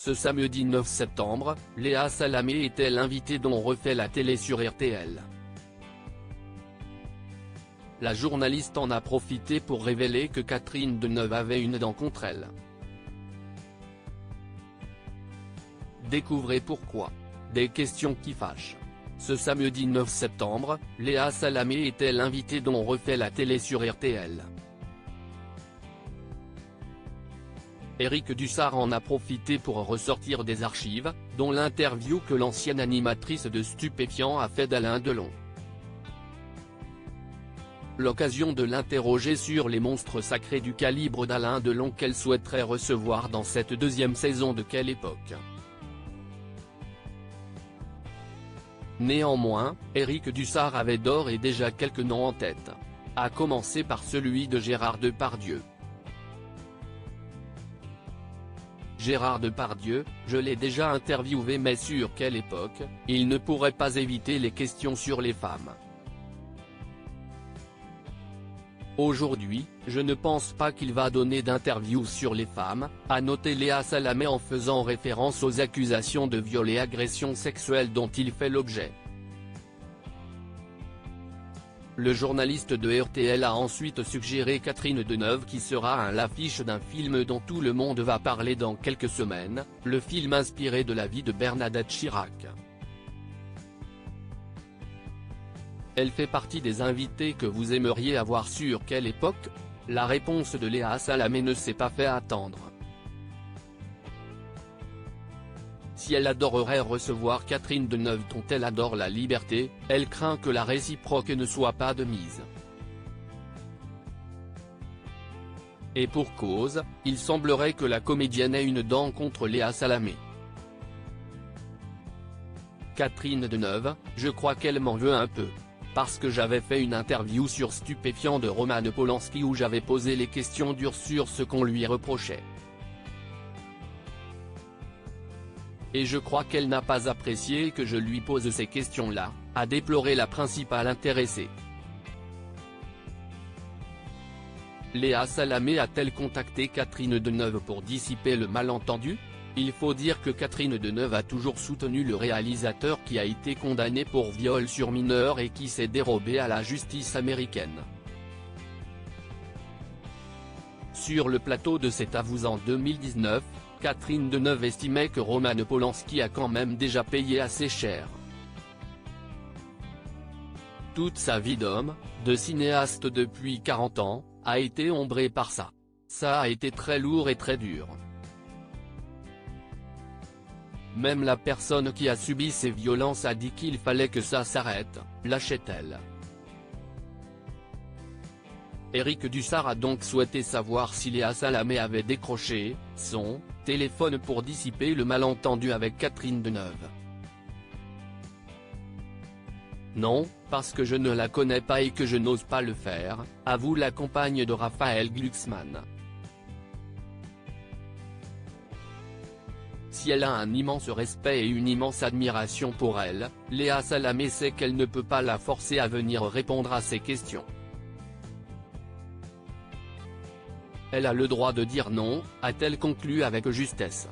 Ce samedi 9 septembre, Léa Salamé était l'invitée dont refait la télé sur RTL. La journaliste en a profité pour révéler que Catherine Deneuve avait une dent contre elle. Découvrez pourquoi. Des questions qui fâchent. Ce samedi 9 septembre, Léa Salamé était l'invitée dont refait la télé sur RTL. Éric Dussart en a profité pour ressortir des archives, dont l'interview que l'ancienne animatrice de Stupéfiant a fait d'Alain Delon. L'occasion de l'interroger sur les monstres sacrés du calibre d'Alain Delon qu'elle souhaiterait recevoir dans cette deuxième saison de Quelle époque. Néanmoins, Éric Dussart avait d'ores et déjà quelques noms en tête. À commencer par celui de Gérard Depardieu. Gérard Depardieu, je l'ai déjà interviewé mais sur Quelle époque, il ne pourrait pas éviter les questions sur les femmes. Aujourd'hui, je ne pense pas qu'il va donner d'interview sur les femmes, a noté Léa Salamé en faisant référence aux accusations de viol et agression sexuelle dont il fait l'objet. Le journaliste de RTL a ensuite suggéré Catherine Deneuve qui sera à l'affiche d'un film dont tout le monde va parler dans quelques semaines, le film inspiré de la vie de Bernadette Chirac. Elle fait partie des invités que vous aimeriez avoir sur Quelle époque ? La réponse de Léa Salamé ne s'est pas fait attendre. Si elle adorerait recevoir Catherine Deneuve dont elle adore la liberté, elle craint que la réciproque ne soit pas de mise. Et pour cause, il semblerait que la comédienne ait une dent contre Léa Salamé. Catherine Deneuve, je crois qu'elle m'en veut un peu. Parce que j'avais fait une interview sur Stupéfiant de Roman Polanski où j'avais posé les questions dures sur ce qu'on lui reprochait. Et je crois qu'elle n'a pas apprécié que je lui pose ces questions-là, a déploré la principale intéressée. Léa Salamé a-t-elle contacté Catherine Deneuve pour dissiper le malentendu ? Il faut dire que Catherine Deneuve a toujours soutenu le réalisateur qui a été condamné pour viol sur mineur et qui s'est dérobé à la justice américaine. Sur le plateau de C'est à vous en 2019, Catherine Deneuve estimait que Roman Polanski a quand même déjà payé assez cher. Toute sa vie d'homme, de cinéaste depuis 40 ans, a été ombrée par ça. Ça a été très lourd et très dur. Même la personne qui a subi ces violences a dit qu'il fallait que ça s'arrête, lâchait-elle. Éric Dussart a donc souhaité savoir si Léa Salamé avait décroché son téléphone pour dissiper le malentendu avec Catherine Deneuve. Non, parce que je ne la connais pas et que je n'ose pas le faire, avoue la compagne de Raphaël Glucksmann. Si elle a un immense respect et une immense admiration pour elle, Léa Salamé sait qu'elle ne peut pas la forcer à venir répondre à ses questions. Elle a le droit de dire non, a-t-elle conclu avec justesse.